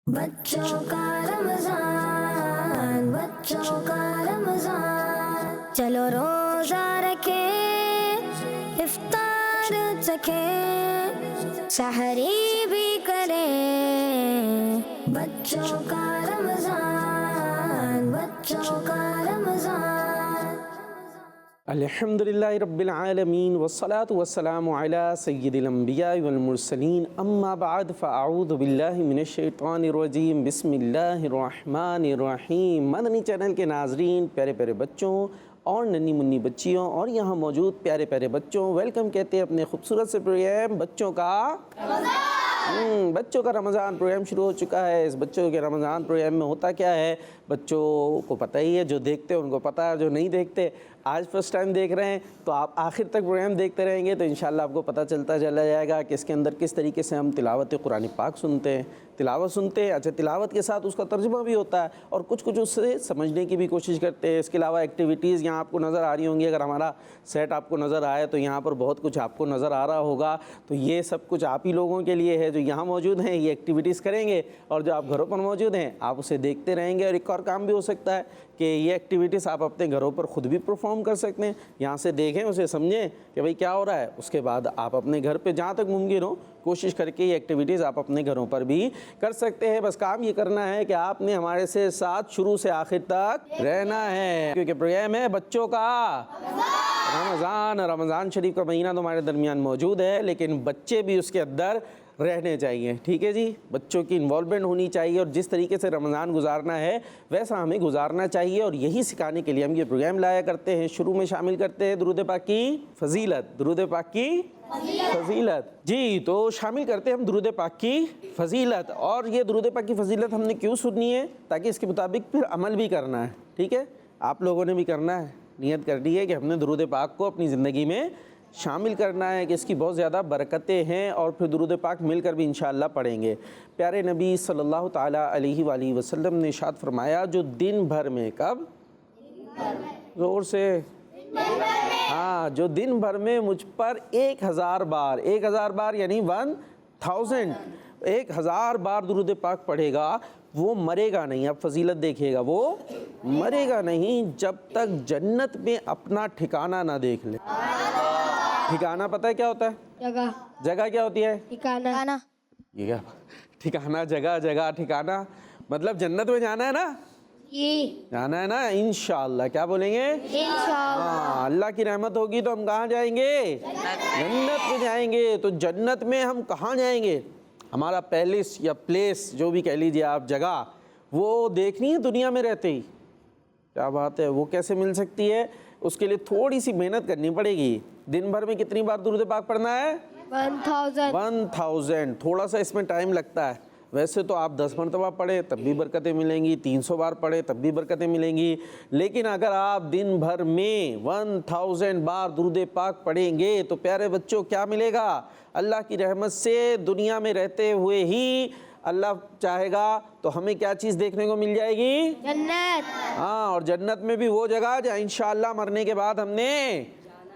बच्चों का रमजान, बच्चों का रमजान, चलो रोजा रखे, इफ्तार चखे, सहरी भी करें। बच्चों का रमजान, बच्चों का रमजान। अल्हम्दुलिल्लाहि रब्बिल आलमीन वस्सलातु वस्सलामु अला सय्यिदिल अंबिया वल मुरसलीन अम्मा बाद फ़अऊज़ु बिल्लाहि मिनश शैतानिर रजीम बिस्मिल्लाहिर रहमानिर रहीम। मदनी चैनल के नाज़रीन, प्यारे प्यारे बच्चों और नन्ही मुन्नी बच्चियों और यहाँ मौजूद प्यारे प्यारे बच्चों, वेलकम कहते हैं अपने खूबसूरत से प्रोग्राम बच्चों का बच्चों का रमज़ान प्रोग्राम शुरू हो चुका है। इस बच्चों के रमज़ान प्रोग्राम में होता क्या है बच्चों को पता ही है, जो देखते हैं उनको पता है, जो नहीं देखते आज फर्स्ट टाइम देख रहे हैं तो आप आखिर तक प्रोग्राम देखते रहेंगे तो इंशाल्लाह आपको पता चलता चला जाएगा कि इसके अंदर किस तरीके से हम तिलावत कुरान पाक सुनते हैं, तिलावत सुनते हैं। अच्छा, तिलावत के साथ उसका तर्जुमा भी होता है और कुछ कुछ उससे समझने की भी कोशिश करते हैं। इसके अलावा एक्टिविटीज़ यहाँ आपको नज़र आ रही होंगी। अगर हमारा सेट आपको नज़र आए तो यहाँ पर बहुत कुछ आपको नज़र आ रहा होगा। तो ये सब कुछ आप ही लोगों के लिए है जो यहाँ मौजूद हैं, ये एक्टिविटीज़ करेंगे और जो आप घरों पर मौजूद हैं आप उसे देखते रहेंगे। और एक और काम भी हो सकता है कि ये एक्टिविटीज़ आप अपने घरों पर ख़ुद भी परफॉर्म कर सकते हैं। यहाँ से देखें, उसे समझें कि भाई क्या हो रहा है, उसके बाद आप अपने घर पे जहाँ तक मुमकिन हो कोशिश करके ये एक्टिविटीज़ आप अपने घरों पर भी कर सकते हैं। बस काम ये करना है कि आपने हमारे से साथ शुरू से आखिर तक रहना है, क्योंकि प्रोग्राम है बच्चों का रमज़ान शरीफ का महीना तो हमारे दरमियान मौजूद है, लेकिन बच्चे भी उसके अंदर रहने चाहिए। ठीक है जी, बच्चों की इन्वॉल्वमेंट होनी चाहिए और जिस तरीके से रमज़ान गुजारना है वैसा हमें गुजारना चाहिए और यही सिखाने के लिए हम ये प्रोग्राम लाया करते हैं। शुरू में शामिल करते हैं दुरूद पाक की फजीलत, दुरूद पाक की फजीलत जी। तो शामिल करते हैं हम दुरूद पाक की फजीलत। और ये दुरूद पाक की फजीलत हमने क्यों सुननी है? ताकि इसके मुताबिक फिर अमल भी करना है। ठीक है, आप लोगों ने भी करना है, नियत करनी है कि हमने दुरूद पाक को अपनी ज़िंदगी में शामिल करना है, कि इसकी बहुत ज़्यादा बरकतें हैं और फिर दुरूद पाक मिलकर भी इंशाअल्लाह पढ़ेंगे। प्यारे नबी सल्लल्लाहु ताला अलैहि वसल्लम ने इरशाद फरमाया, जो दिन भर में, कब, ज़ोर से, हाँ, जो दिन भर में मुझ पर 1000 बार, 1000 बार यानी 1000, 1000 बार दुरूद पाक पढ़ेगा वो मरेगा नहीं। अब फजीलत देखिएगा, वो मरेगा नहीं जब तक जन्नत में अपना ठिकाना ना देख ले। ठिकाना पता है क्या होता है? जगह। जगह क्या होती है? ठिकाना। ये क्या? ठिकाना, जगह, जगह, ठिकाना मतलब जन्नत में जाना है ना, ये जाना है ना इंशाअल्लाह। क्या बोलेंगे? इंशाअल्लाह। हाँ, अल्लाह की रहमत होगी तो हम कहाँ जाएंगे? जन्नत में जाएंगे। तो जन्नत में हम कहाँ जाएंगे? हमारा पैलेस या प्लेस जो भी कह लीजिए आप, जगह वो देखनी है दुनिया में रहते ही। क्या बात है, वो कैसे मिल सकती है? उसके लिए थोड़ी सी मेहनत करनी पड़ेगी। दिन भर में कितनी बार दुरूद पाक पढ़ना है? 1000। थोड़ा सा इसमें टाइम लगता है। वैसे तो आप 10 मरतबा पढ़े तब भी बरकतें मिलेंगी, 300 बार पढ़े तब भी बरकतें मिलेंगी। लेकिन अगर आप दिन भर में 1000 बार दुरूद पाक पढ़ेंगे तो प्यारे बच्चों क्या मिलेगा? अल्लाह की रहमत से दुनिया में रहते हुए ही अल्लाह चाहेगा तो हमें क्या चीज़ देखने को मिल जाएगी? जन्नत। हाँ, और जन्नत में भी वो जगह जहाँ इंशाअल्लाह मरने के बाद हमने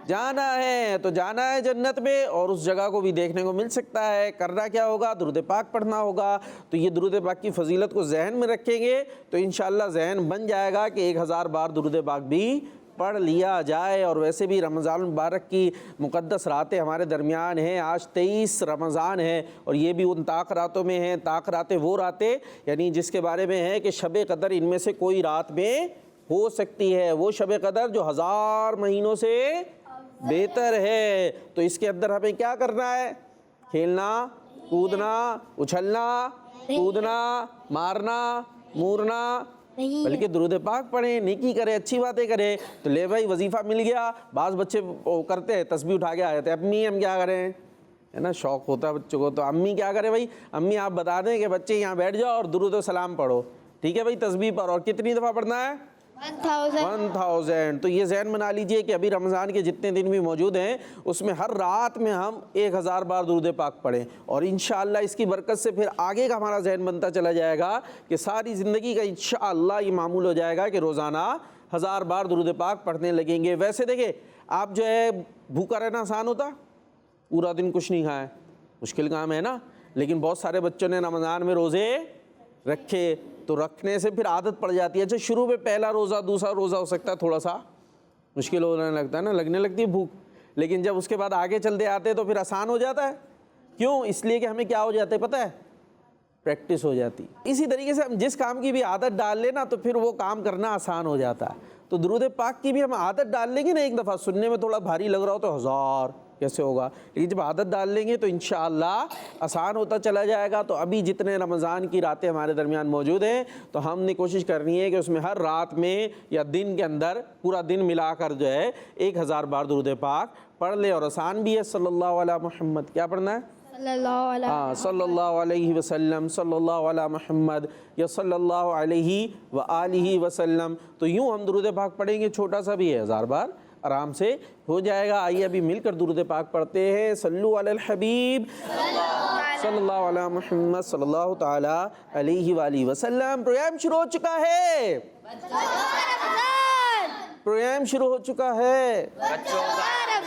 जाना है। तो जाना है जन्नत में और उस जगह को भी देखने को मिल सकता है। करना क्या होगा? दुरूद पाक पढ़ना होगा। तो ये दुरूद पाक की फजीलत को जहन में रखेंगे तो इंशाअल्लाह जहन बन जाएगा कि 1000 बार दुरूद पाक भी पढ़ लिया जाए। और वैसे भी रमज़ान मुबारक की मुक़द्दस रातें हमारे दरमियान हैं। आज 23 रमज़ान है और ये भी उन ताक़ रातों में हैं। ताक़ रातें वो रातें यानी जिसके बारे में है कि शब क़दर इनमें से कोई रात में हो सकती है। वो शब क़दर जो 1000 महीनों से बेहतर है। तो इसके अंदर हमें क्या करना है? खेलना, कूदना, उछलना, कूदना, मारना, मूरना, बल्कि दुरूद पाक पढ़ें, नेकी करें, अच्छी बातें करें। तो ले भाई वजीफ़ा मिल गया। बाज़ बच्चे करते हैं, तस्बीह उठा के आ जाते हैं, अम्मी हम क्या करें, है ना, शौक़ होता है बच्चों को। तो अम्मी क्या करें भाई? अम्मी आप बता दें कि बच्चे यहाँ बैठ जाओ और दुरूद सलाम पढ़ो। ठीक है भाई, तस्बीह पर। और कितनी दफ़ा पढ़ना है? 1000। तो ये ज़हन बना लीजिए कि अभी रमज़ान के जितने दिन भी मौजूद हैं उसमें हर रात में हम 1000 बार दुरूद पाक पढ़ें और इंशाअल्लाह इसकी बरकत से फिर आगे का हमारा ज़हन बनता चला जाएगा कि सारी ज़िंदगी का इंशाअल्लाह ये मामूल हो जाएगा कि रोज़ाना 1000 बार दुरूद पाक पढ़ने लगेंगे। वैसे देखिए, आप जो है भूखा रहना आसान होता? पूरा दिन कुछ नहीं खाएं, मुश्किल काम है ना। लेकिन बहुत सारे बच्चों ने रमज़ान में रोज़े रखे तो रखने से फिर आदत पड़ जाती है। अच्छा शुरू में पहला रोज़ा दूसरा रोज़ा हो सकता है थोड़ा सा मुश्किल होने लगता है ना, लगने लगती है भूख, लेकिन जब उसके बाद आगे चलते आते हैं तो फिर आसान हो जाता है। क्यों? इसलिए कि हमें क्या हो जाता है पता है, प्रैक्टिस हो जाती। इसी तरीके से हम जिस काम की भी आदत डाल लेना तो फिर वो काम करना आसान हो जाता है। तो दुरूद पाक की भी हम आदत डाल लेंगे ना, एक दफ़ा सुनने में थोड़ा भारी लग रहा हो तो हज़ार कैसे होगा, लेकिन जब आदत डाल लेंगे तो इंशाअल्लाह आसान होता चला जाएगा। तो अभी जितने रमज़ान की रातें हमारे दरमियान मौजूद हैं तो हमने कोशिश करनी है कि उसमें हर रात में या दिन के अंदर पूरा दिन मिलाकर जो है 1000 बार दुरूद पाक पढ़ ले। और आसान भी है, सल्लल्लाहु अलैहि मुहम्मद, क्या पढ़ना है? सल्लल्लाहु अलैहि वसल्लम, सल्लल्लाहु अलैहि मुहम्मद या सल्लल्लाहु अलैहि व आलिहि वसल्लम। तो यूँ हम दुरूद पाक पढ़ेंगे, छोटा सा भी है, 1000 बार आराम से हो जाएगा। आइए अभी मिलकर दुरूद पाक पढ़ते हैं। सल्लु अलल हबीब सल्लल्लाहु अलैहि मुहम्मद सल्लल्लाहु ताला अलैहि वाली वसल्लम। प्रोग्राम शुरू हो चुका है, प्रोग्राम शुरू हो चुका है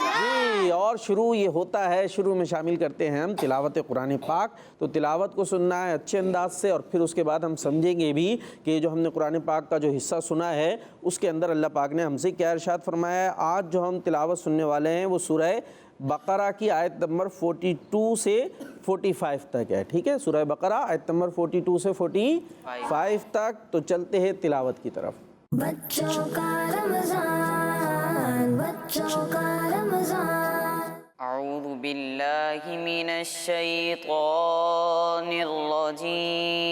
जी। और शुरू ये होता है, शुरू में शामिल करते हैं हम तिलावत कुरान पाक। तो तिलावत को सुनना है अच्छे अंदाज से और फिर उसके बाद हम समझेंगे भी कि जो हमने कुरान पाक का जो हिस्सा सुना है उसके अंदर अल्लाह पाक ने हमसे क्या इरशाद फरमाया है। आज जो हम तिलावत सुनने वाले हैं वो सूरह बकरा की आयत नंबर 42 से 45 तक है। ठीक है, सूरह बकरा आयत नंबर 42 से 45 तक। तो चलते हैं तिलावत की तरफ। बच्चों का रमजान, बच्चों का रमजान। अऊज़ु बिल्लाहि मिनश शैतानिर रजीम।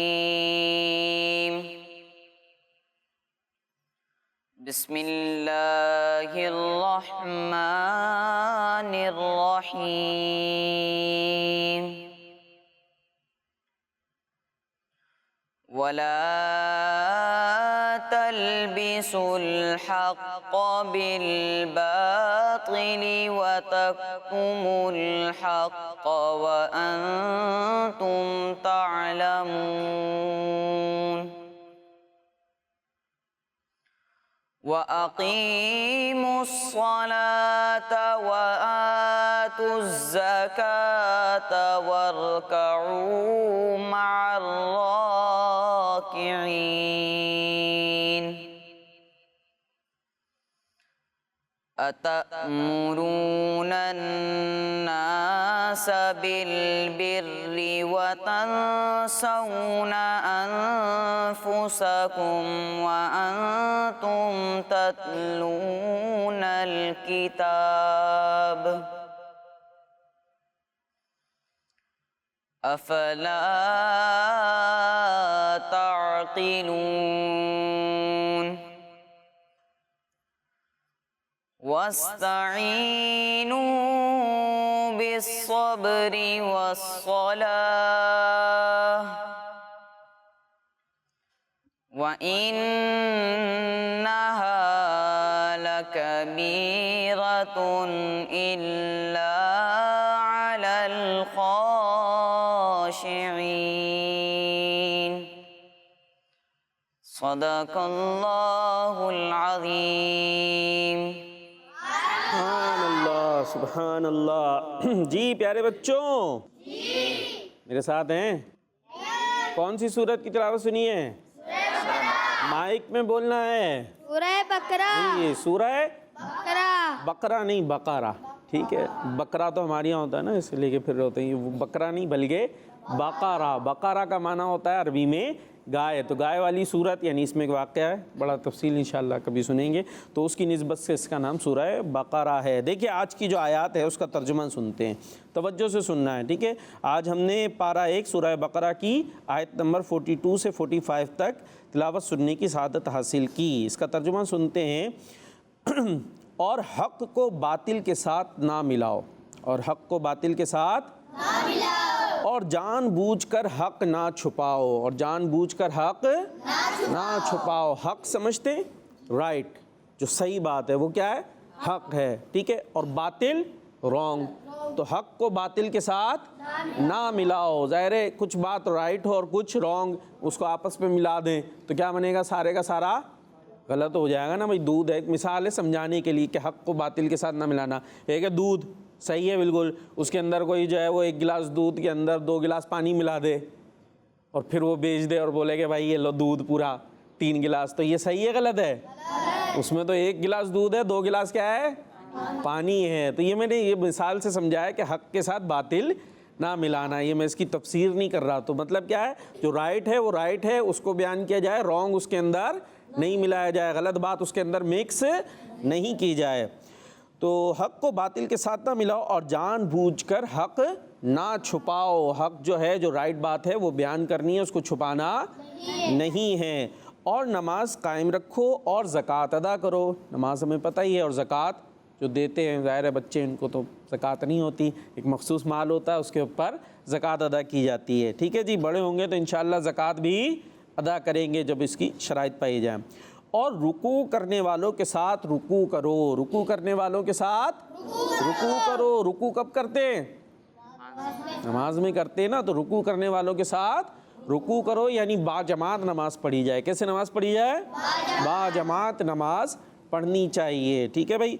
बिस्मिल्लाहिर रहमानिर रहीम। वला तल्बिसुल हक़्क़ बिल बातिली व तक्तुमुल हक़्क़ व अंतुम तअलमून। व अक़ीमुस्सलात व आतुज़्ज़कात वरकऊ मअर्राकिईन। अतअमुरूनन्नास बिलबिर्रि व तंसौना अनफुसकुम व अंतुम तत्लूनल किताब। अफला ताक़िलून। वस्तईनू बिस्सब्रि वस्सलाह व इन्नहा लकबीरतुन इल्ला अलल खाशिईन। सदक़ल्लाहुल अज़ीम। सुभान अल्लाह। जी प्यारे बच्चों, मेरे साथ हैं? कौन सी सूरत की तिलावत सुनी है? माइक में बोलना है। सूरह बकरा। ये सूरह बकरा। बकरा नहीं, बकरा। ठीक है, बकरा तो हमारे यहाँ होता है ना, इसलिए कि फिर होते हैं वो बकरा नहीं बल्कि बकरा। बकरा का माना होता है अरबी में गाय। तो गाय वाली सूरत, यानी इसमें एक वाक़या है, बड़ा तफसील इंशाअल्लाह कभी सुनेंगे, तो उसकी निस्बत से इसका नाम सूरह बकरा है। देखिए आज की जो आयत है उसका तर्जुमा सुनते हैं, तवज्जो से सुनना है। ठीक है, आज हमने पारा 1 सूरह बकरा की आयत नंबर 42 से 45 तक तिलावत सुनने की सआदत हासिल की। इसका तर्जुमा सुनते हैं। और हक़ को बातिल के साथ ना मिलाओ, और हक़ को बातिल के साथ ना मिलाओ, और जानबूझकर हक़ ना छुपाओ, और जानबूझकर हक़ ना छुपाओ। हक़ समझते, राइट, जो सही बात है वो क्या है? हक़ है। ठीक है, और बातिल रॉन्ग। तो हक़ को बातिल के साथ ना मिलाओ। ज़ाहिर है कुछ बात राइट हो और कुछ रॉन्ग, उसको आपस में मिला दें तो क्या बनेगा? सारे का सारा गलत हो जाएगा ना भाई। दूध है, एक मिसाल है समझाने के लिए कि हक़ को बातिल के साथ ना मिलाना। एक है दूध, सही है बिल्कुल, उसके अंदर कोई जो है वो 1 गिलास दूध के अंदर 2 गिलास पानी मिला दे और फिर वो बेच दे और बोले कि भाई ये लो दूध पूरा 3 गिलास, तो ये सही है गलत है? उसमें तो 1 गिलास दूध है, 2 गिलास क्या है? पानी है। तो ये मैंने ये मिसाल से समझाया कि हक के साथ बातिल ना मिलाना, ये मैं इसकी तफसीर नहीं कर रहा। तो मतलब क्या है, जो राइट है वो राइट है, उसको बयान किया जाए, रॉन्ग उसके अंदर नहीं मिलाया जाए, गलत बात उसके अंदर मिक्स नहीं की जाए। तो हक को बातिल के साथ ना मिलाओ और जानबूझकर हक ना छुपाओ। हक जो है, जो राइट बात है वो बयान करनी है, उसको छुपाना नहीं है। और नमाज कायम रखो और ज़कात अदा करो। नमाज हमें पता ही है, और ज़कात जो देते हैं, ज़ाहिर है बच्चे, इनको तो ज़कात नहीं होती, एक मखसूस माल होता है, उसके ऊपर ज़कात अदा की जाती है। ठीक है जी, बड़े होंगे तो इंशाअल्लाह ज़कात भी अदा करेंगे जब इसकी शराइत पाई जाए। और रुकू करने वालों के साथ रुकू करो। रुकू करने वालों के साथ रुकू करो। रुकू कब करते हैं? नमाज में करते हैं ना। तो रुकू करने वालों के साथ रुकू करो, यानी बाजमात नमाज पढ़ी जाए। कैसे नमाज पढ़ी जाए? बाजमात नमाज पढ़नी चाहिए। ठीक है भाई।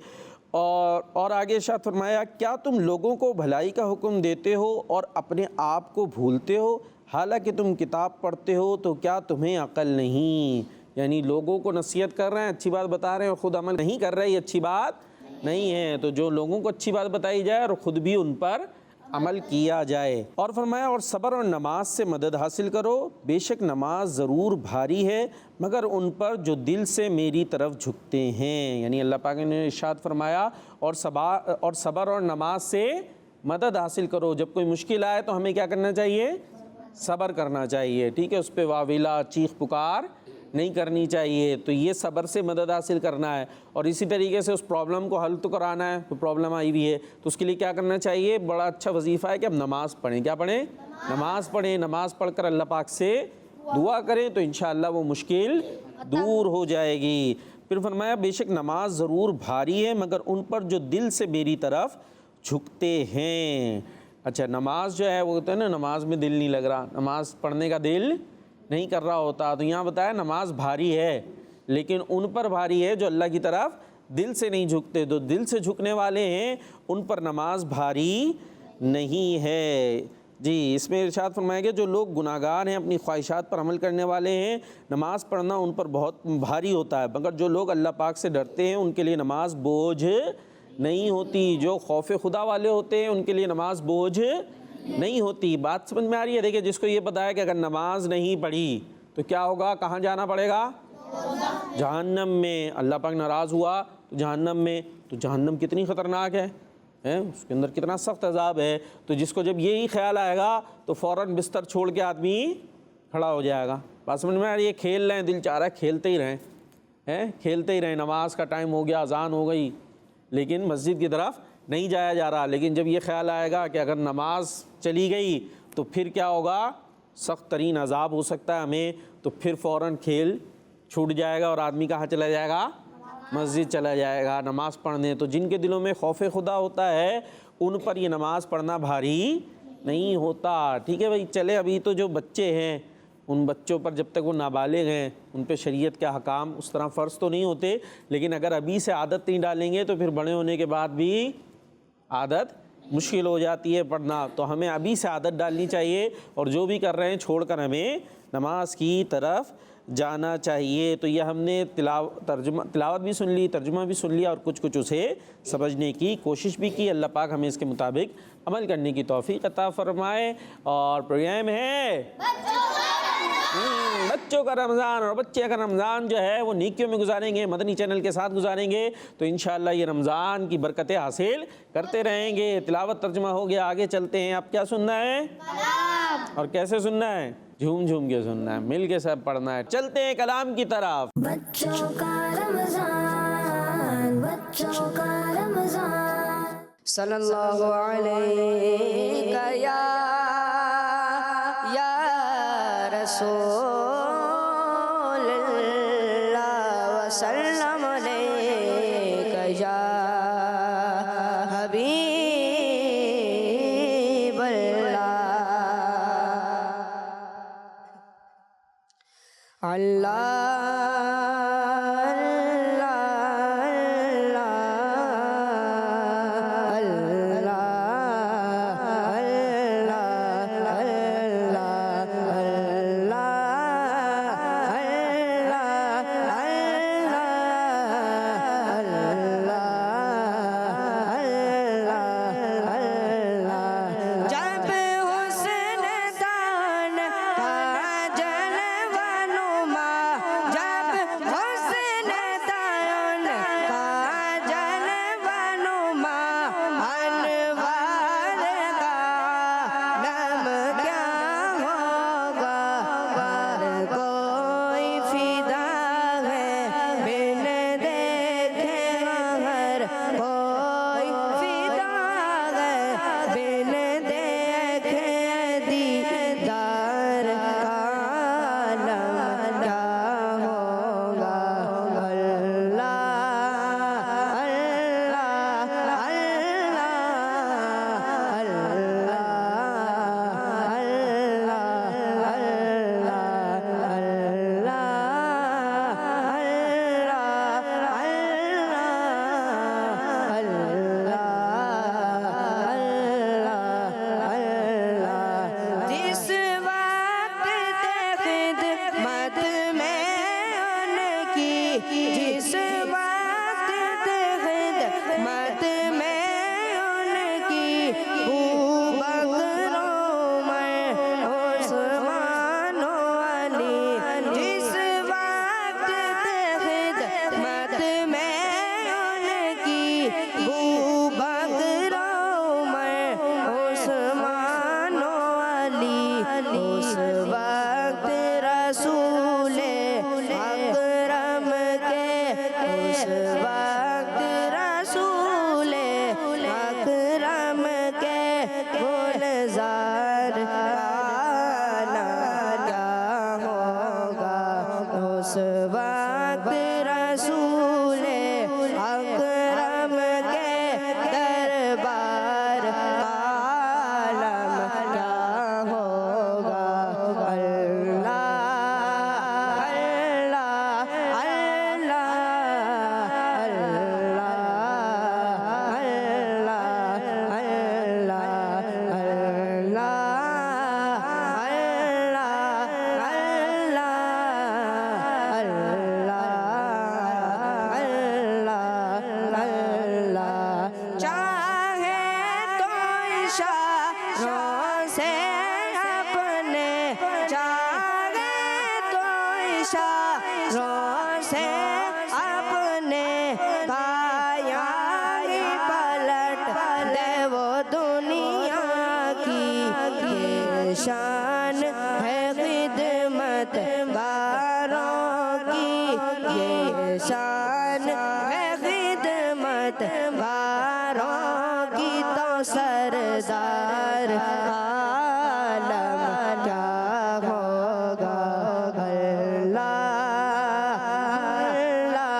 और आगे इरशाद फरमाया, क्या तुम लोगों को भलाई का हुक्म देते हो और अपने आप को भूलते हो, हालांकि तुम किताब पढ़ते हो, तो क्या तुम्हें अकल नहीं? यानी लोगों को नसीहत कर रहे हैं, अच्छी बात बता रहे हैं और ख़ुद अमल नहीं कर रहे, ये अच्छी बात नहीं है। तो जो लोगों को अच्छी बात बताई जाए और ख़ुद भी उन पर अमल किया जाए। और फरमाया, और सब्र और नमाज से मदद हासिल करो, बेशक नमाज ज़रूर भारी है मगर उन पर जो दिल से मेरी तरफ झुकते हैं। यानी अल्लाह पाक ने इरशाद फरमाया, और सब्र और नमाज से मदद हासिल करो। जब कोई मुश्किल आए तो हमें क्या करना चाहिए? सब्र करना चाहिए। ठीक है, उस पर वाविला चीख पुकार नहीं करनी चाहिए। तो ये सब्र से मदद हासिल करना है। और इसी तरीके से उस प्रॉब्लम को हल तो कराना है, तो प्रॉब्लम आई हुई है तो उसके लिए क्या करना चाहिए? बड़ा अच्छा वजीफ़ा है कि हम नमाज़ पढ़ें। क्या पढ़ें? नमाज़ पढ़ें। नमाज़ पढ़ कर अल्लाह पाक से दुआ करें तो इंशाअल्लाह वो मुश्किल दूर हो जाएगी। फिर फरमाया, बेशक नमाज ज़रूर भारी है मगर उन पर जो दिल से मेरी तरफ झुकते हैं। अच्छा, नमाज जो है वो कहते हैं ना, नमाज में दिल नहीं लग रहा, नमाज पढ़ने का दिल नहीं कर रहा होता। तो यहाँ बताया नमाज भारी है लेकिन उन पर भारी है जो अल्लाह की तरफ दिल से नहीं झुकते। तो दिल से झुकने वाले हैं उन पर नमाज भारी नहीं है जी। इसमें इरशाद फरमाया कि जो लोग गुनाहगार हैं, अपनी ख्वाहिशात पर अमल करने वाले हैं, नमाज पढ़ना उन पर बहुत भारी होता है, मगर जो लोग अल्लाह पाक से डरते हैं उनके लिए नमाज बोझ नहीं होती। जो खौफ खुदा वाले होते हैं उनके लिए नमाज बोझ नहीं होती। बात समझ में आ रही है? देखिए, जिसको ये पता है कि अगर नमाज नहीं पढ़ी तो क्या होगा, कहाँ जाना पड़ेगा? जहन्नम में। अल्लाह पाक नाराज़ हुआ तो जहन्नम में। तो जहन्नम कितनी ख़तरनाक है, उसके अंदर कितना सख्त अज़ाब है। तो जिसको जब यही ख्याल आएगा तो फ़ौरन बिस्तर छोड़ के आदमी खड़ा हो जाएगा। बात समझ में आ रही है? खेल रहे हैं, दिल चाह रहा है खेलते ही रहें, खेलते ही रहें। नमाज का टाइम हो गया, अज़ान हो गई, लेकिन मस्जिद की तरफ नहीं जाया जा रहा। लेकिन जब ये ख्याल आएगा कि अगर नमाज चली गई तो फिर क्या होगा, सख्त तरीन अज़ाब हो सकता है हमें, तो फिर फ़ौरन खेल छूट जाएगा और आदमी कहाँ चला जाएगा? मस्जिद चला जाएगा नमाज़ पढ़ने। तो जिनके दिलों में खौफ खुदा होता है उन पर ये नमाज़ पढ़ना भारी नहीं होता। ठीक है भाई। चले, अभी तो जो बच्चे हैं उन बच्चों पर जब तक वो नाबालिग हैं उन पे शरीयत के हकाम उस तरह फ़र्ज़ तो नहीं होते, लेकिन अगर अभी से आदत नहीं डालेंगे तो फिर बड़े होने के बाद भी आदत मुश्किल हो जाती है पढ़ना। तो हमें अभी से आदत डालनी चाहिए और जो भी कर रहे हैं छोड़कर हमें नमाज की तरफ जाना चाहिए। तो यह हमने तिलावत भी सुन ली, तर्जुमा भी सुन लिया और कुछ कुछ उसे समझने की कोशिश भी की। अल्लाह पाक हमें इसके मुताबिक अमल करने की तौफीक अता फरमाए। और प्रोग्राम है बच्चों का रमज़ान, और बच्चे का रमज़ान जो है वो नेकियों में गुजारेंगे, मदनी चैनल के साथ गुजारेंगे। तो इंशाअल्लाह ये रमज़ान की बरकतें हासिल करते रहेंगे। तिलावत तर्जुमा हो गया, आगे चलते हैं। आप क्या सुनना है और कैसे सुनना है? झूम झूम के सुनना है, मिल के सब पढ़ना है। चलते हैं कलाम की तरफ। बच्चों का रमज़ान, बच्चों का रमज़ान। सल्लल्लाहु अलैहि या रसूलल्लाह वसल्लम अलैका या हबीबल्लाह। अल्लाह उस वक्त रसूल अकरम के दरबार आलम क्या होगा। अल्लाह अल्लाह अल्लाह अल्लाह अल्लाह शान है खिदमत गारों की, ये शान है खिदमत गारों की। तो सरदार आलम क्या होगा। अल्लाह अल्लाह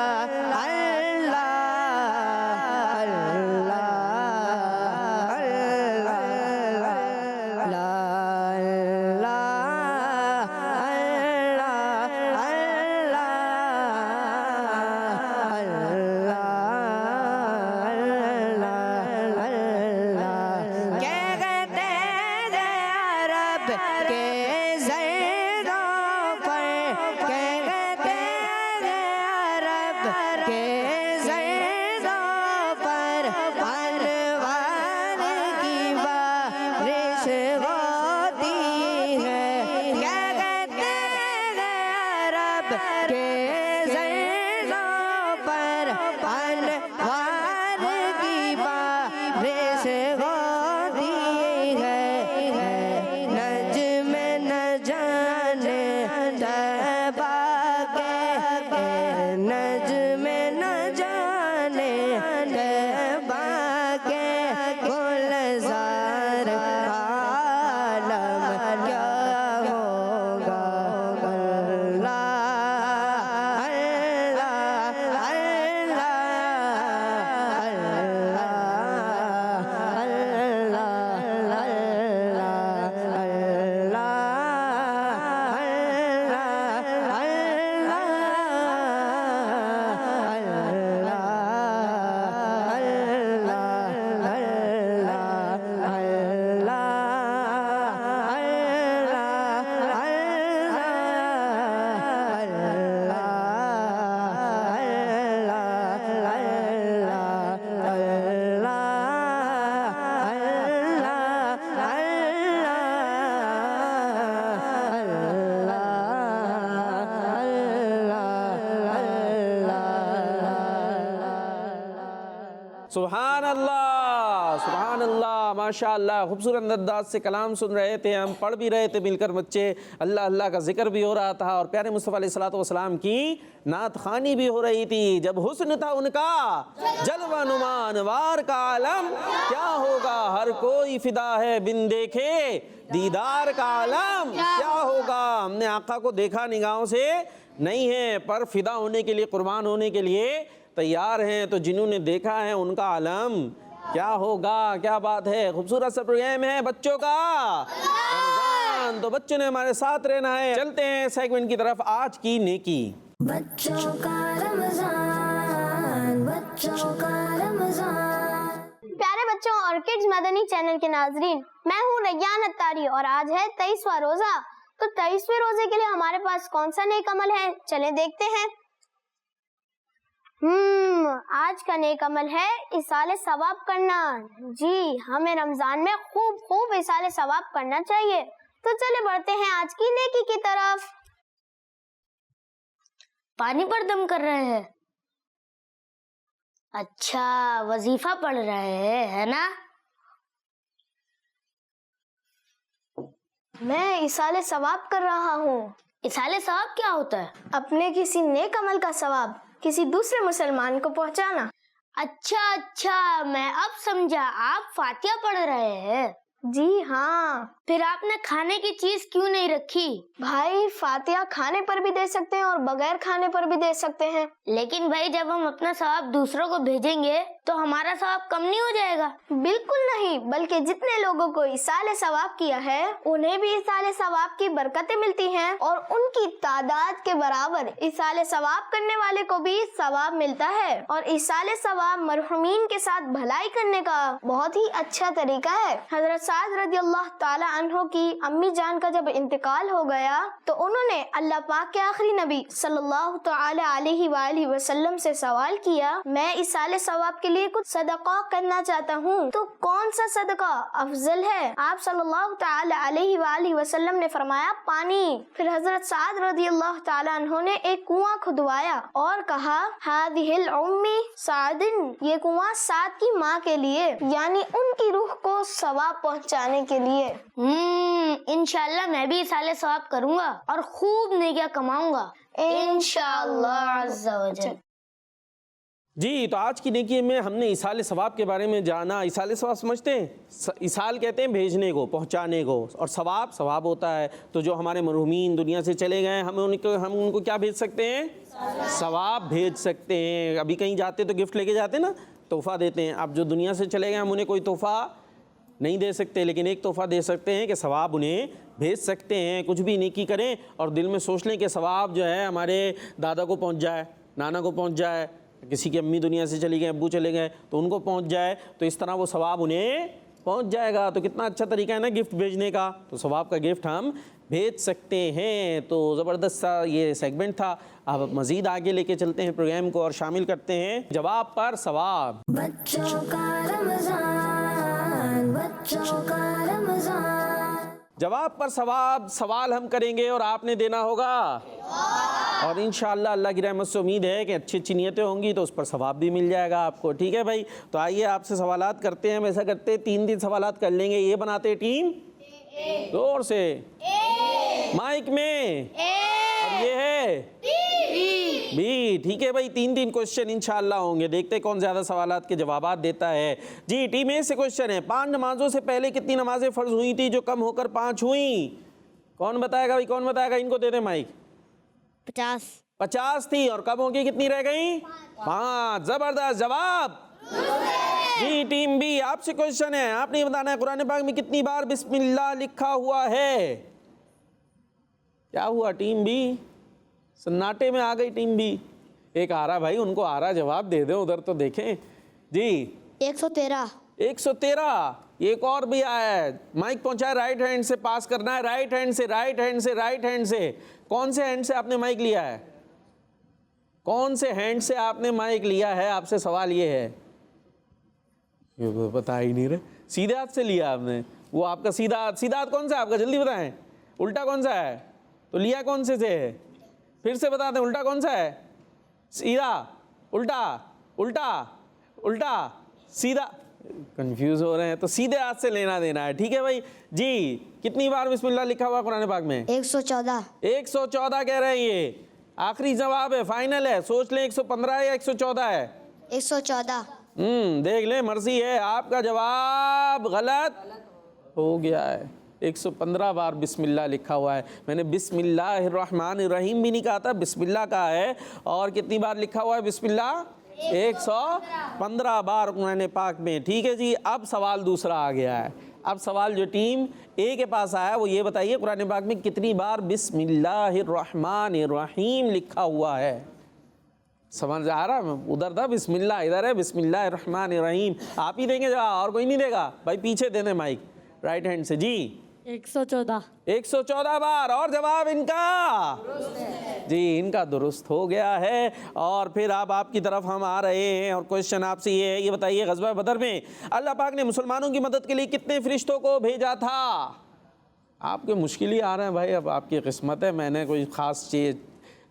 अल्लाह सुभान अल्लाह माशाअल्लाह। खूबसूरत अंदाज से कलाम सुन रहे थे हम, पढ़ भी रहे थे मिलकर बच्चे, अल्लाह अल्लाह का जिक्र भी हो रहा था और प्यारे मुस्तफ़ा अलैहिस्सलातु वस्सलाम की नात खानी भी हो रही थी। जब हुस्न था उनका जलवा नुमान वार का आलम क्या होगा। हर कोई फिदा है बिन देखे दीदार का आलम क्या होगा। हमने आका को देखा निगाहों से नहीं है, पर फिदा होने के लिए, कुर्बान होने के लिए तैयार हैं। तो जिन्होंने देखा है उनका आलम क्या होगा। क्या बात है, खूबसूरत सा प्रोग्राम है बच्चों का रमजान। तो बच्चों ने हमारे साथ रहना है। चलते हैं सेगमेंट की तरफ। आज की नेकी। बच्चों का रमजान, बच्चों का रमजान। प्यारे बच्चों और किड्स मदनी चैनल के नाजरीन, मैं हूँ रैयान अत्तारी और आज है 23वां रोजा। तो 23वें रोजे के लिए हमारे पास कौन सा नेक अमल है, चले देखते हैं। आज का नेक अमल है इसाले सवाब करना। जी, हमें रमजान में खूब खूब इसाले सवाब करना चाहिए। तो चले बढ़ते हैं आज की नेकी की तरफ। पानी पर दम कर रहे हैं। अच्छा, वजीफा पढ़ रहे हैं, है ना? मैं इसाले सवाब कर रहा हूँ। इसाले सवाब क्या होता है? अपने किसी नेक अमल का सवाब किसी दूसरे मुसलमान को पहुँचाना। अच्छा, मैं अब समझा, आप फातिहा पढ़ रहे हैं। जी हाँ। फिर आपने खाने की चीज क्यों नहीं रखी? भाई फातिहा खाने पर भी दे सकते हैं और बगैर खाने पर भी दे सकते हैं। लेकिन भाई जब हम अपना सवाब दूसरों को भेजेंगे तो हमारा सवाब कम नहीं हो जाएगा? बिल्कुल नहीं, बल्कि जितने लोगों को इसाले सवाब किया है उन्हें भी इसाले सवाब की बरकतें मिलती हैं और उनकी तादाद के बराबर इसाले सवाब करने वाले को भी सवाब मिलता है। और इसाले सवाब मरहुमीन के साथ भलाई करने का बहुत ही अच्छा तरीका है। हजरत साद रज़ियल्लाहु ताला अन्हो की अम्मी जान का जब इंतकाल हो गया तो उन्होंने अल्लाह पाक के आखिरी नबी सल्लल्लाहु ताला अलैहि वालैहि वसल्लम से सवाल किया, मैं इसाले सवाब के लिए कुछ सदका करना चाहता हूँ, तो कौन सा सदका अफजल है? आप सल्लल्लाहु ताला अलैहि वालैहि वसल्लम ने फरमाया पानी। फिर हजरत साद रज़ियल्लाहु ताला अन्हो ने एक कुआं खुदवाया और कहा, हादिहिल उम्मी सादिन, ये कुआं साद की माँ के लिए, यानी उनकी रूह को सवाब पहुँचाने के लिए। इंशाअल्लाह मैं भी इसाले सवाब करूँगा और खूब नेकियां कमाऊंगा इंशाअल्लाह अज़्ज़ा वजल। जी, तो आज की नेकी में हमने इसाले सवाब के बारे में जाना। इसाले सवाब समझते हैं? इसाल कहते हैं भेजने को, पहुंचाने को, और सवाब सवाब होता है। तो जो हमारे मरहुमीन दुनिया से चले गए हम उनको क्या भेज सकते हैं? सवाब भेज सकते हैं। अभी कहीं जाते तो गिफ्ट लेके जाते ना, तोहफ़ा देते हैं। अब जो दुनिया से चले गए हम उन्हें कोई तोहफ़ा नहीं दे सकते, लेकिन एक तोहफ़ा दे सकते हैं कि सवाब उन्हें भेज सकते हैं। कुछ भी नेकी करें और दिल में सोच लें कि सवाब जो है हमारे दादा को पहुंच जाए, नाना को पहुंच जाए, किसी की अम्मी दुनिया से चली गए, अब्बू चले गए तो उनको पहुंच जाए, तो इस तरह वो सवाब उन्हें पहुंच जाएगा। तो कितना अच्छा तरीका है ना गिफ्ट भेजने का। तो सवाब का गिफ्ट हम भेज सकते हैं। तो ज़बरदस्त सा ये सेगमेंट था। अब मज़ीद आगे लेके चलते हैं प्रोग्राम को और शामिल करते हैं जवाब पर सवाब। बच्चों का रमजान, बच्चों का रमजान। जवाब पर सवाब सवाल हम करेंगे और आपने देना होगा, और इंशाअल्लाह अल्लाह की रहमत से उम्मीद है कि अच्छी अच्छी नीयतें होंगी तो उस पर सवाब भी मिल जाएगा आपको। ठीक है भाई, तो आइए आपसे सवालात करते हैं। वैसा करते हैं 3 सवालात कर लेंगे। ये बनाते टीम जोर से माइक में, और ये है भी। ठीक है भाई, 3 क्वेश्चन इंशाअल्लाह होंगे। देखते हैं कौन ज़्यादा सवालात के जवाबात देता है। जी, टीम ए से क्वेश्चन है, 5 नमाजों से पहले कितनी नमाजें फ़र्ज हुई थी जो कम होकर 5 हुई? कौन बताएगा भाई, कौन बताएगा? इनको दे दें माइक। 50 थी और कम होगी कितनी रह गई? 5। ज़बरदस्त जवाब। जी, टीम बी आपसे क्वेश्चन है, आपने बताना है कुरान पाक में कितनी बार बिस्मिल्लाह लिखा हुआ है? क्या हुआ टीम बी? सन्नाटे में आ गई टीम बी। एक आ रहा भाई, उनको आ रहा, जवाब दे दे, उधर तो देखें। जी 113। 113। एक और भी आया है, माइक पहुंचा है, राइट हैंड से पास करना है, राइट हैंड से, राइट हैंड से, राइट हैंड से। कौन से हैंड से आपने माइक लिया है? कौन से हैंड से आपने माइक लिया है? आपसे सवाल ये है, ये बता ही नहीं रहे। सीधे हाथ से लिया आपने? वो आपका सीधा हाथ, सीधा हाथ कौन सा है आपका? जल्दी बताएं। उल्टा कौन सा है? तो लिया कौन से है? फिर से बता दें, उल्टा कौन सा है? सीधा, उल्टा, उल्टा, उल्टा, सीधा। कंफ्यूज हो रहे हैं तो सीधे हाथ से लेना देना है। ठीक है भाई। जी, कितनी बार बिस्मिल्लाह लिखा हुआ कुरान पाक में? 114। 114 कह रहे हैं। ये आखिरी जवाब है, फाइनल है? सोच लें 115 है या 114 है? 114। देख लें, मर्जी है। आपका जवाब गलत हो गया है। 115 बार बिस्मिल्लाह लिखा हुआ है। मैंने बिस्मिल्लाहिर्रहमानिर्रहीम भी नहीं कहा था, बिस्मिल्लाह कहा है। और कितनी बार लिखा हुआ है बिस्मिल्लाह? 115 बार कुरान पाक में। ठीक है जी, अब सवाल दूसरा आ गया है। अब सवाल जो टीम ए के पास आया वो ये बताइए, कुरान पाक में कितनी बार बिस्मिल्लाहिर्रहमानिर्रहीम लिखा हुआ है? समझ आ रहा है? उधर था बिस्मिल्लाह, इधर है बिस्मिल्लाहिर्रहमानिर्रहीम। आप ही देंगे जवाब, और कोई नहीं देगा भाई? पीछे देने माइक, राइट हैंड से। जी 114। 114 बार। और जवाब इनका जी, इनका दुरुस्त हो गया है। और फिर अब आपकी तरफ हम आ रहे हैं और क्वेश्चन आपसे ये है, ये बताइए ग़ज़वा बदर में अल्लाह पाक ने मुसलमानों की मदद के लिए कितने फरिश्तों को भेजा था? आपके मुश्किल ही आ रहे हैं भाई, अब आपकी किस्मत है। मैंने कोई ख़ास चीज़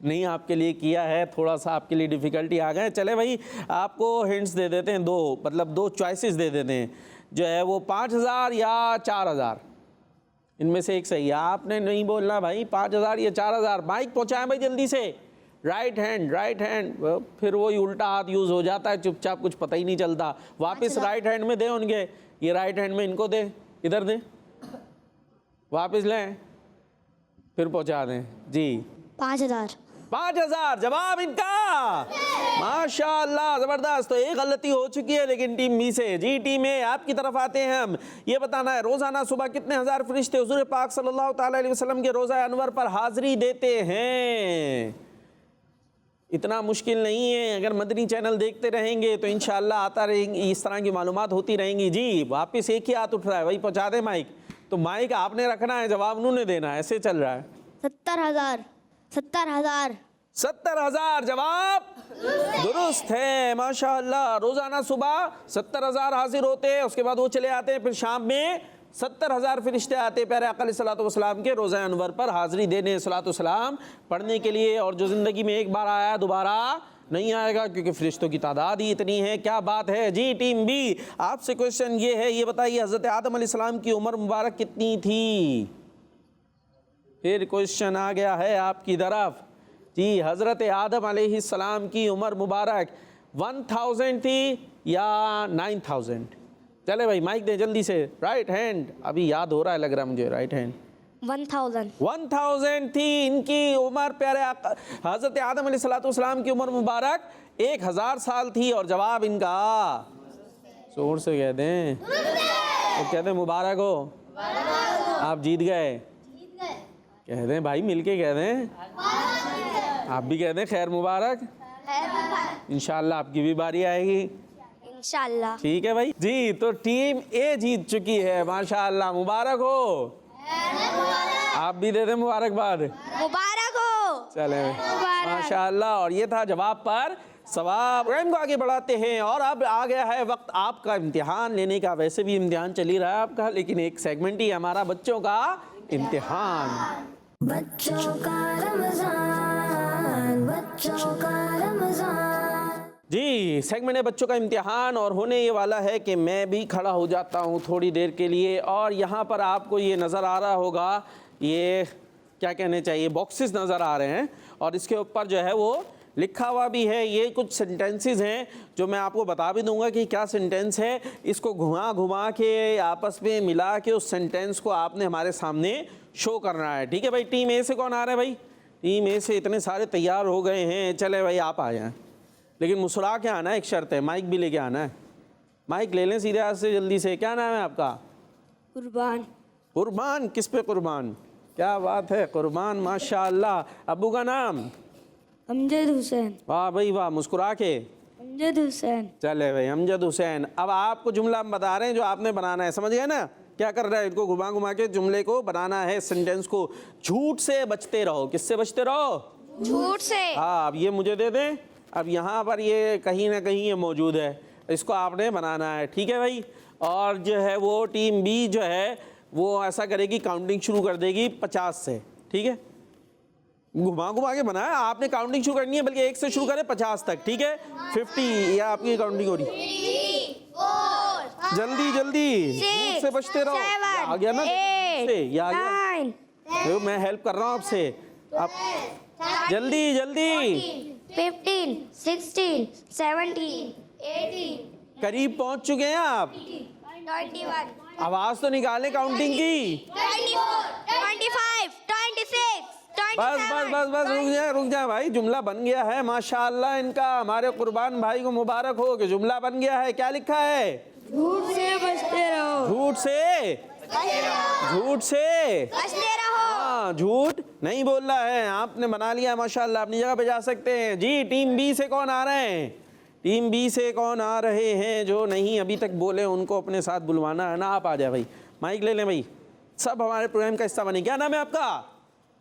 नहीं आपके लिए किया है, थोड़ा सा आपके लिए डिफ़िकल्टी आ गए। चले भाई, आपको हिंट्स दे देते हैं, 2 मतलब 2 चॉइसेस दे देते हैं। जो है वो 5000 या 4000, इनमें से एक सही है। आपने नहीं बोलना भाई, 5000 या 4000। माइक पहुँचाएं भाई जल्दी से। Right hand, right hand. फिर वही उल्टा हाथ यूज़ हो जाता है, चुपचाप कुछ पता ही नहीं चलता। वापस राइट हैंड में दे उनके, ये राइट हैंड में इनको दे। इधर दें, वापस लें, फिर पहुंचा दें जी। 5000। 5000 जवाब इनका, माशाअल्लाह ज़बरदस्त। तो एक गलती हो चुकी है लेकिन टीम बी से। जी टीम ए, आपकी तरफ आते हैं हम। ये बताना है रोज़ाना सुबह कितने हज़ार फरिश्ते हुज़ूर पाक सल्लल्लाहु ताला अलैहि वसल्लम के रोज़ा अनवर पर हाज़िरी देते हैं? इतना मुश्किल नहीं है, अगर मदनी चैनल देखते रहेंगे तो इंशाअल्लाह आता रहेंगी, इस तरह की मालूमात होती रहेंगी। जी वापस एक ही हाथ उठ रहा है, वही पहुँचा दे माइक। तो माइक आपने रखना है, जवाब उन्होंने देना है, ऐसे चल रहा है। 70000। 70000। 70000 जवाब दुरुस्त है, माशाअल्लाह। रोजाना सुबह 70000 हाजिर होते हैं, उसके बाद वो चले आते हैं, फिर शाम में 70000 फरिश्ते आते प्यारे आका अलैहिस्सलातु वस्सलाम के रोज़ा अनवर पर हाजिरी देने सलातो सलाम पढ़ने के लिए। और जो ज़िंदगी में एक बार आया दोबारा नहीं आएगा, क्योंकि फरिश्तों की तादाद ही इतनी है। क्या बात है। जी टीम बी, आपसे क्वेश्चन ये है, ये बताइए हज़रत आदम अलैहिस्सलाम की उम्र मुबारक कितनी थी? फिर क्वेश्चन आ गया है आपकी तरफ। जी हज़रत आदम अलैहिस्सलाम की उम्र मुबारक 1000 थी या 9000? चले भाई माइक दे जल्दी से। राइट हैंड, अभी याद हो रहा है लग रहा है मुझे। राइट हैंड 1000 थी इनकी उम्र। प्यारे हज़रत आदम अलैहिस्सलाम की उम्र मुबारक 1000 साल थी। और जवाब इनका जोर से कह दें, तो कहते हैं मुबारक हो, आप जीत गए। कह दें भाई, मिलके कह दें, आप भी कह दें खैर मुबारक। इंशाल्लाह आपकी भी बारी आएगी इंशाल्लाह। ठीक है भाई। जी तो टीम ए जीत चुकी है, माशाल्लाह, मुबारक हो। आप भी दे दें मुबारकबाद। मुबारक हो। चले माशाल्लाह। और ये था जवाब पर सवाब। प्रोग्राम को आगे बढ़ाते हैं और अब आ गया है वक्त आपका इम्तिहान लेने का। वैसे भी इम्तिहान चल ही रहा है आपका, लेकिन एक सेगमेंट ही हमारा बच्चों का इम्तिहान। बच्चों का रमजान, बच्चों का रमजान। जी सेगमेंट है बच्चों का इम्तिहान, और होने ये वाला है कि मैं भी खड़ा हो जाता हूँ थोड़ी देर के लिए। और यहाँ पर आपको ये नज़र आ रहा होगा, ये क्या कहने चाहिए, बॉक्सेस नज़र आ रहे हैं, और इसके ऊपर जो है वो लिखा हुआ भी है। ये कुछ सेंटेंसेस हैं जो मैं आपको बता भी दूंगा कि क्या सेंटेंस है। इसको घुमा घुमा के आपस में मिला के उस सेंटेंस को आपने हमारे सामने शो करना है। ठीक है भाई। टीम ए से कौन आ रहा है भाई? टीम ए से इतने सारे तैयार हो गए हैं। चले भाई आप आ जाएँ, लेकिन मुस्कुरा के आना है, एक शर्त है, माइक भी लेके आना है। माइक ले लें सीधे हाथ से जल्दी से। क्या नाम है आपका? कुर्बान। कुर्बान। किस पे कुर्बान? क्या बात है, कुर्बान, माशाअल्लाह। अब्बू का नाम? अमजद हुसैन। वाह भाई वाह, मुस्कुरा के। अमजद हुसैन। चले भाई, अमजद हुसैन। अब आपको जुमला हम बता रहे हैं जो आपने बनाना है, समझ गए ना? क्या कर रहा है, इनको घुमा घुमा के जुमले को बनाना है, सेंटेंस को। झूठ से बचते रहो। किससे बचते रहो? झूठ से। हाँ, अब ये मुझे दे दें। अब यहाँ पर ये कहीं ना कहीं ये मौजूद है, इसको आपने बनाना है। ठीक है भाई। और जो है वो टीम बी जो है वो ऐसा करेगी, काउंटिंग शुरू कर देगी 50 से। ठीक है, घुमा घुमा के बनाया आपने, काउंटिंग शुरू करनी है, बल्कि 1 से शुरू करें 50 तक। ठीक है, 50 या आपकी काउंटिंग हो रही है। जल्दी जल्दी से बचते रहो। आ गया ना से, ये आ गया। मैं हेल्प कर रहा हूँ आपसे। आप जल्दी जल्दी। 15, 16, 17, 18, करीब पहुंच चुके हैं आप। 21, आवाज तो निकाले काउंटिंग की। 24, 25, 26, 27। रुक जाए भाई, जुमला बन गया है माशाअल्लाह इनका। हमारे कुर्बान भाई को मुबारक हो कि जुमला बन गया है। क्या लिखा है? झूठ से बचते रहो। झूठ से, झूठ से बचते रहो। हाँ, झूठ नहीं बोल रहा है। आपने बना लिया माशाअल्लाह, अपनी जगह पे जा सकते हैं। जी टीम बी से कौन आ रहे हैं? टीम बी से कौन आ रहे हैं जो नहीं अभी तक बोले, उनको अपने साथ बुलवाना है ना। आप आ जाए भाई, माइक ले लें भाई, सब हमारे प्रोग्राम का हिस्सा बने। क्या नाम है आपका?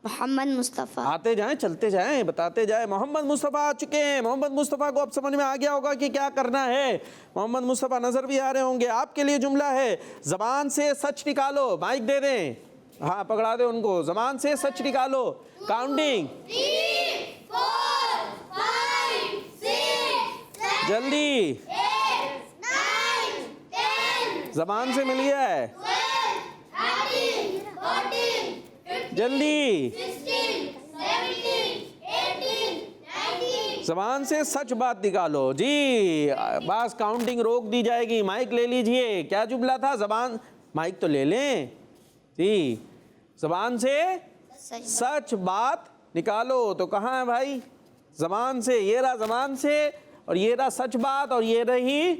मोहम्मद मुस्तफ़ा। आते जाएं, चलते जाएं, बताते जाएं। मोहम्मद मुस्तफ़ा आ चुके हैं। मोहम्मद मुस्तफ़ा को अब समझ में आ गया होगा कि क्या करना है। मोहम्मद मुस्तफ़ा नजर भी आ रहे होंगे। आपके लिए जुमला है, ज़बान से सच निकालो। माइक दे दें, हाँ पकड़ा दे उनको। ज़बान से सच निकालो। काउंटिंग 3, 4, 5, 6, जल्दी। 8, 9, 10, ज़बान से मिल गया है, 13, 14, जल्दी। 16, 17, 18, 19। ज़बान से सच बात निकालो। जी बस काउंटिंग रोक दी जाएगी। माइक ले लीजिए। क्या जुमला था? ज़बान माइक तो ले लें जी। ज़बान से सच बात निकालो। तो कहाँ है भाई? ज़बान से, ये रहा ज़बान से, और ये रहा सच बात, और ये रही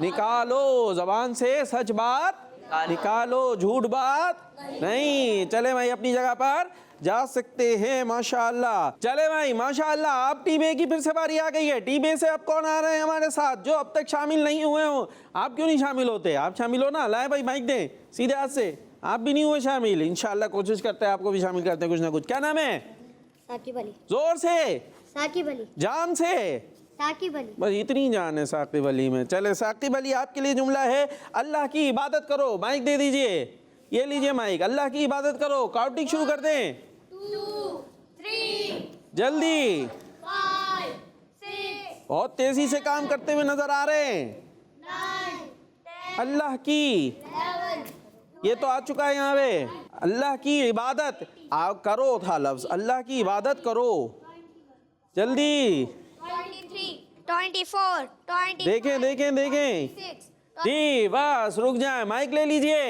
निकालो। ज़बान से सच बात निकालो, झूठ बात नहीं। चले भाई अपनी जगह पर जा सकते हैं माशाअल्लाह। चले भाई माशाअल्लाह। आप टीम ए की फिर से बारी आ गई है। टीम ए से अब कौन आ रहे हैं हमारे साथ जो अब तक शामिल नहीं हुए हो? आप क्यों नहीं शामिल होते? आप शामिल हो ना। लाए भाई माइक दें सीधे हाथ से। आप भी नहीं हुए शामिल? इंशाअल्लाह कोशिश करते हैं आपको भी शामिल करते हैं कुछ ना कुछ। क्या नाम है? साकिब अली। जोर से, साकिब अली। जान से, साकिब अली। बस इतनी जान है साकिब अली में। चले साकिब अली, आपके लिए जुमला है अल्लाह की इबादत करो। माइक दे दीजिए, ये लीजिए माइक। अल्लाह की इबादत करो। काउंटिंग शुरू कर दें। 2, 3, जल्दी। 5, 6, बहुत तेजी से काम करते हुए नजर आ रहे हैं। 9, 10, अल्लाह की, 11, ये तो आ चुका है यहाँ पे। अल्लाह की इबादत आप करो था लफ्ज। अल्लाह की इबादत करो जल्दी। 23, 24, 25, देखें देखें देखें 26, जी। बस रुक जाए, माइक ले लीजिए।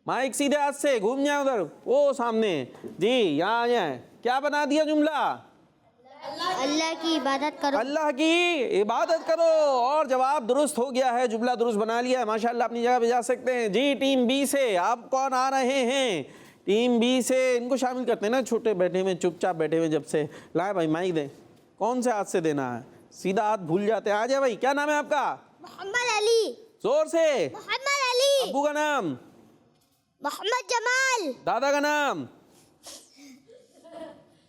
माइक सीधे हाथ से घूम जाए उधर, वो सामने जी। यहाँ आ जाए। क्या बना दिया जुमला? अल्लाह की इबादत करो। अल्लाह की इबादत करो। और जवाब दुरुस्त हो गया है, जुमला दुरुस्त बना लिया है माशाल्लाह। अपनी जगह पे जा सकते हैं जी। टीम बी से आप कौन आ रहे हैं? टीम बी से इनको शामिल करते हैं ना, छोटे बैठे हुए, चुपचाप बैठे हुए जब से। लाए भाई माइक दें। कौन से हाथ से देना है? सीधा हाथ भूल जाते हैं। आ जाए भाई। क्या नाम है आपका? मोहम्मद अली। जोर से। मोहम्मद अली। अब्बू का नाम? मोहम्मद जमाल। दादा का नाम?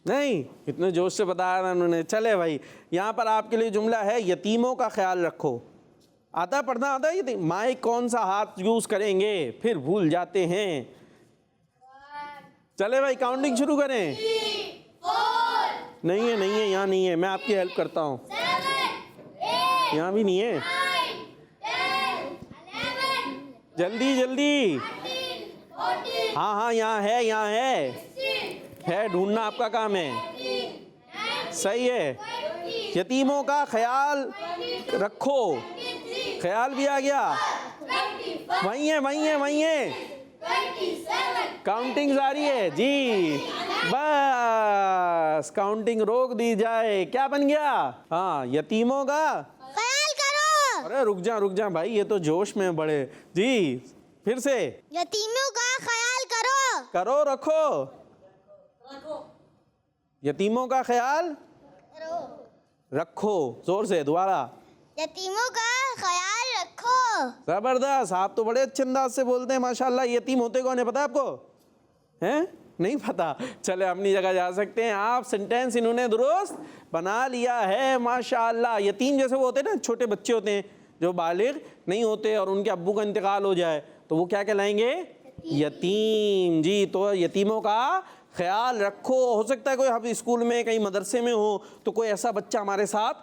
नहीं, इतने जोश से बताया ना उन्होंने। चले भाई, यहाँ पर आपके लिए जुमला है यतीमों का ख्याल रखो। आता पढ़ना आता है? माइक कौन सा हाथ यूज करेंगे फिर भूल जाते हैं। चले भाई काउंटिंग शुरू करें। 3, 4, नहीं है, नहीं है, यहाँ नहीं है। मैं आपकी हेल्प करता हूँ। 7, 8, यहाँ भी नहीं है। 9, 10, 11, जल्दी जल्दी। 13, 14, हाँ हाँ यहाँ है, यहाँ है। 16, है, ढूंढना आपका काम है। 19, सही है। 20, यतीमों का ख्याल रखो। 23, ख्याल भी आ गया। 24, वही है, वही है, वही है। 27, काउंटिंग जारी है जी। बस काउंटिंग रोक दी जाए। क्या बन गया? हाँ, यतीमों का ख्याल करो। अरे रुक जा भाई, ये तो जोश में बड़े जी। फिर से यतीमों का ख्याल करो। करो, रखो। यतीमों का ख्याल रखो। जोर से दोबारा। यतीमों का ख्याल रखो। जबरदस्त। आप तो बड़े अच्छे अंदाज से बोलते हैं माशाल्लाह। यतीम होते कौन है पता है आपको? हैं? नहीं पता? चले अपनी जगह जा सकते हैं आप। सेंटेंस इन्होंने दुरुस्त बना लिया है माशाल्लाह। यतीम जैसे वो होते हैं ना, छोटे बच्चे होते हैं जो बालिग नहीं होते और उनके अब्बू का इंतकाल हो जाए तो वो क्या कहलाएंगे? यतीम जी। तो यतीमों का ख्याल रखो। हो सकता है कोई हम स्कूल में कहीं मदरसे में हो तो कोई ऐसा बच्चा हमारे साथ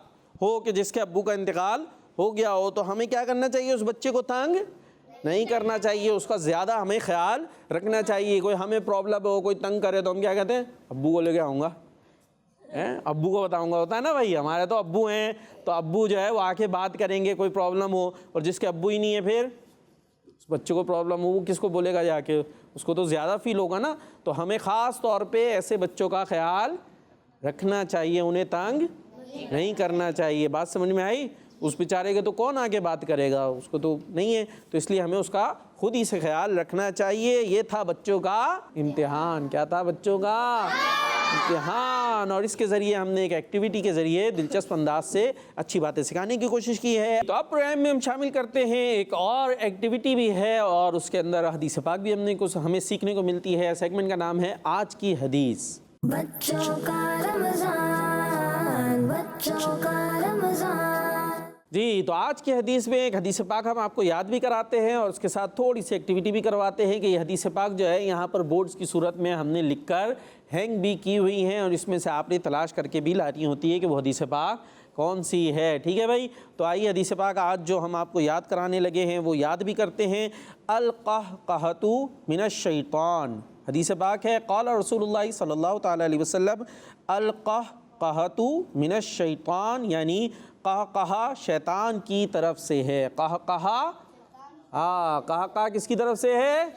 हो कि जिसके अब्बू का इंतकाल हो गया हो, तो हमें क्या करना चाहिए? उस बच्चे को तंग नहीं करना चाहिए, उसका ज़्यादा हमें ख्याल रखना चाहिए। कोई हमें प्रॉब्लम हो, कोई तंग करे तो हम क्या कहते हैं? अब्बू को लेके आऊँगा, अब्बू को बताऊँगा। होता है ना भाई, हमारे तो अब्बू हैं तो अब्बू जो है वो आके बात करेंगे कोई प्रॉब्लम हो। और जिसके अब्बू ही नहीं है फिर उस बच्चे को प्रॉब्लम हो, वो किसको बोलेगा जाके? उसको तो ज़्यादा फील होगा ना। तो हमें ख़ास तौर पे ऐसे बच्चों का ख्याल रखना चाहिए, उन्हें तंग नहीं करना चाहिए। बात समझ में आई? उस बेचारे के तो कौन आगे बात करेगा, उसको तो नहीं है। तो इसलिए हमें उसका खुद ही से ख्याल रखना चाहिए। ये था बच्चों का इम्तिहान। क्या था? बच्चों का इम्तिहान। और इसके ज़रिए हमने एक एक्टिविटी के ज़रिए दिलचस्प अंदाज से अच्छी बातें सिखाने की कोशिश की है। तो अब प्रोग्राम में हम शामिल करते हैं एक और एक्टिविटी भी है और उसके अंदर हदीस पाक भी हमें सीखने को मिलती है। सेगमेंट का नाम है आज की हदीस। बच्चों का रमजान, बच्चों का रमजान। जी, तो आज की हदीस में एक हदीस पाक हम आपको याद भी कराते हैं और उसके साथ थोड़ी सी एक्टिविटी भी करवाते हैं कि ये हदीस पाक जो है यहाँ पर बोर्ड्स की सूरत में हमने लिखकर हैंग भी की हुई हैं और इसमें से आपने तलाश करके भी लानी होती है कि वो हदीस पाक कौन सी है। ठीक है भाई? तो आइए हदीस पाक आज जो हम आपको याद कराने लगे हैं वो याद भी करते हैं। अल-क़हक़हतु मिनश-शैतान। हदीस पाक है क़ाल रसूलुल्लाह सल्लल्लाहु तआला अलैहि वसल्लम अल-क़हक़हतु मिनश-शैतान, यानी क़हक़हा शैतान की तरफ से है। क़हक़हा, हाँ, कहा किसकी तरफ से है?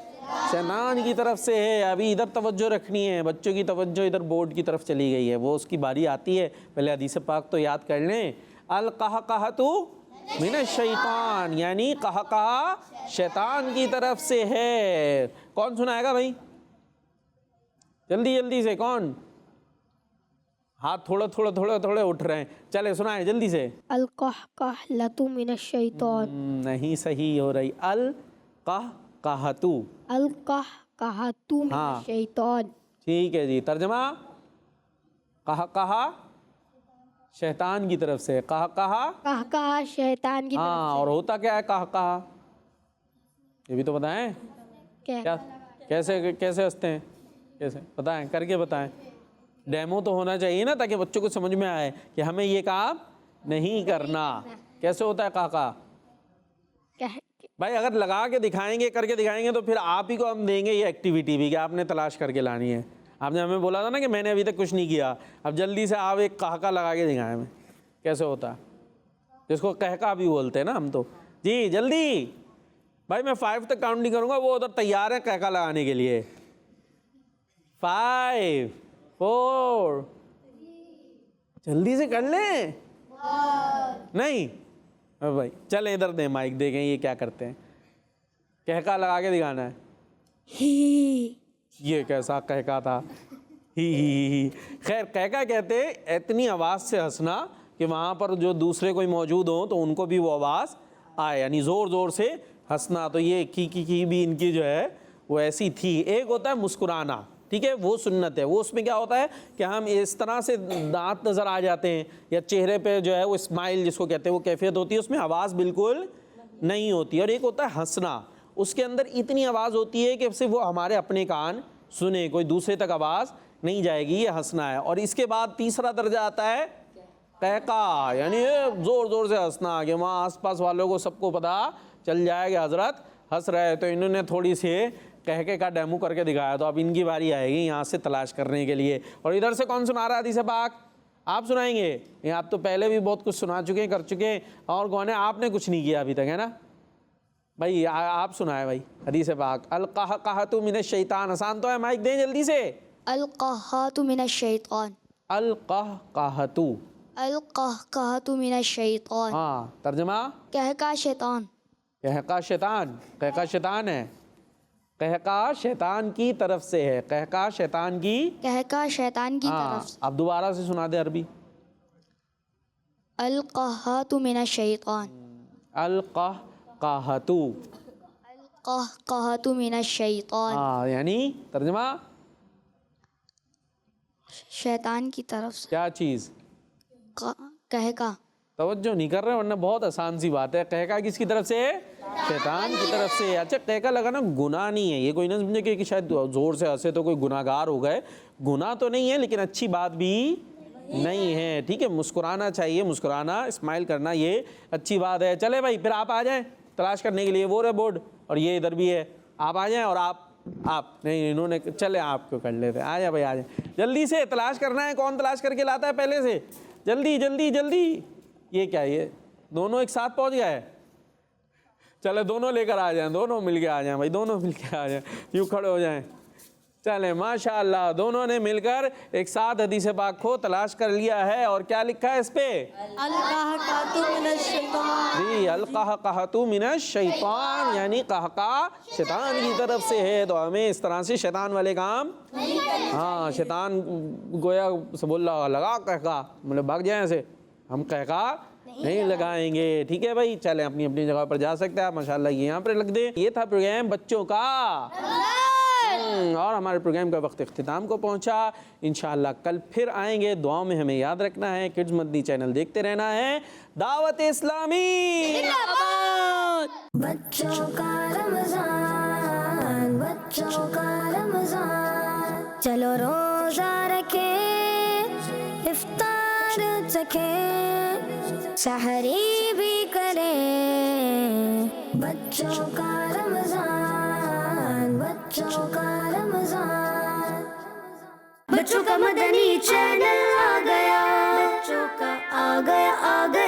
शैतान की तरफ से है। अभी इधर तवज्जो रखनी है, बच्चों की तवज्जो इधर बोर्ड की तरफ चली गई है, वो उसकी बारी आती है। पहले हदीस पाक तो याद कर लें। अल कहकहतु मिनश शैतान, यानी कहा शैतान की तरफ से है। कौन सुनाएगा भाई? जल्दी जल्दी से कौन? हाथ थोड़े उठ रहे हैं। चले सुनाए जल्दी से। अल कहकहतु मिनश शैतान। नहीं सही हो रही। अल कहकहतु। अल कहकहतु हाँ। मिनश शैतान। ठीक है जी। तर्जमा? कहा शैतान की तरफ से। कहा शैतान की हाँ, और होता क्या है कहा? ये भी तो बताएं। तरफ क्या कैसे हंसते हैं? कैसे बताएं, करके बताएं। डेमो तो होना चाहिए ना, ताकि बच्चों को समझ में आए कि हमें ये काम नहीं करना। कैसे होता है कहा? भाई अगर लगा के दिखाएंगे, करके दिखाएंगे, तो फिर आप ही को हम देंगे ये एक्टिविटी भी कि आपने तलाश करके लानी है। आपने हमें बोला था ना कि मैंने अभी तक कुछ नहीं किया, अब जल्दी से आप एक कहका लगा के दिखाएं हमें कैसे होता है, जिसको कहका भी बोलते हैं ना हम तो। जी जल्दी भाई, मैं 5 तक काउंट नहीं करूँगा, वो उधर तैयार है कहका लगाने के लिए। 5 4 जल्दी से कर लें। नहीं भाई चले इधर दें माइक, देखें ये क्या करते हैं। कहका लगा के दिखाना है। ये कैसा कहका था? ही। खैर कहका कहते हैं इतनी आवाज़ से हंसना कि वहाँ पर जो दूसरे कोई मौजूद हो तो उनको भी वो आवाज़ आए, यानी ज़ोर ज़ोर से हंसना। तो ये की भी इनकी जो है वो ऐसी थी। एक होता है मुस्कुराना, ठीक है, वो सुन्नत है। वो उसमें क्या होता है कि हम इस तरह से दांत नज़र आ जाते हैं, या चेहरे पे जो है वो स्माइल जिसको कहते हैं वो कैफियत होती है, उसमें आवाज़ बिल्कुल नहीं होती। और एक होता है हंसना, उसके अंदर इतनी आवाज़ होती है कि सिर्फ वो हमारे अपने कान सुने, कोई दूसरे तक आवाज़ नहीं जाएगी, ये हंसना है। और इसके बाद तीसरा दर्जा आता है कहका, यानी ज़ोर ज़ोर से हंसना कि वहाँ आसपास वालों को सबको पता चल जाए कि हज़रत हंस रहे। तो इन्होंने थोड़ी सी कहके का डेमो करके दिखाया, तो अब इनकी बारी आएगी यहाँ से तलाश करने के लिए। और इधर से कौन सुना रहा है हदीस पाक? आप सुनाएंगे? ये आप तो पहले भी बहुत कुछ सुना चुके हैं, कर चुके हैं। और कौन है? आपने कुछ नहीं किया अभी तक, है ना भाई? आप सुनाए भाई हदीस पाक। अल कहकहतु मिनश शैतान। आसान तो है, माइक दें जल्दी से। अल कहकहतु मिनश शैतान। अल कहकहतु। अल कहकहतु मिनश शैतान। हाँ, तर्जमा? कहका शैतान। कहका शैतान। कहका शैतान है। कहका शैतान की तरफ से है। कहका शैतान की। कहका शैतान की हाँ, तरफ से। अब दोबारा से सुना दे अरबी। अल कहकहतु मिनश शैतान। अल कहकहतु। अल कहकहतु मिनश शैतान। हाँ, यानी तर्जमा? शैतान की तरफ से। क्या चीज़? कहका। तवज्जो नहीं कर रहे, वरना बहुत आसान सी बात है। कहका किसकी तरफ से है? शैतान की तरफ से। अच्छा, कहका लगाना गुनाह नहीं है, ये कोई ना समझे कि शायद ज़ोर से हंसे तो कोई गुनाहगार हो गए। गुनाह तो नहीं है, लेकिन अच्छी बात भी नहीं है, ठीक है। मुस्कुराना चाहिए, मुस्कुराना, स्माइल करना, ये अच्छी बात है। चले भाई, फिर आप आ जाएं तलाश करने के लिए। वो रहे बोर्ड, और ये इधर भी है। आप आ जाएं। और आप नहीं, इन्होंने, चले आपको कर लेते हैं। आ जाए भाई, आ जाए जल्दी से। तलाश करना है, कौन तलाश करके लाता है पहले से? जल्दी जल्दी जल्दी। ये क्या, ये दोनों एक साथ पहुंच गए? चले दोनों लेकर आ जाएं, दोनों मिलके आ जाएं भाई, दोनों मिलके आ जाएं, यूँ खड़े हो जाएं। चले माशाअल्लाह, दोनों ने मिलकर एक साथ हदीस पाक को तलाश कर लिया है। और क्या लिखा है इस पे? अल कहकहतु मिनश शैतान। जी, अल कहकहतु मिनश शैतान, यानी कहका शैतान की तरफ से है। तो हमें इस तरह से शैतान वाले काम, हाँ, शैतान गोया से बोल रहा लगा कहका, मतलब भाग जाए ऐसे, हम कहका नहीं लगाएंगे, ठीक है भाई। चलें अपनी अपनी जगह पर जा सकते हैं आप, माशाल्लाह ये यहाँ पर लग दे। ये था प्रोग्राम बच्चों का, और हमारे प्रोग्राम का वक्त इख्तिताम को पहुँचा। इंशाअल्लाह कल फिर आएंगे। दुआओं में हमें याद रखना है, किड्स मदनी चैनल देखते रहना है। दावत इस्लामी बच्चों का रमजान, बच्चों का रमजान, चलो रोजा रखे, इफ्तार चखे, सहरी भी करें। बच्चों का रमजान, बच्चों का रमजान, बच्चों का मदनी चैनल आ गया, बच्चों का आ गया, आ गया।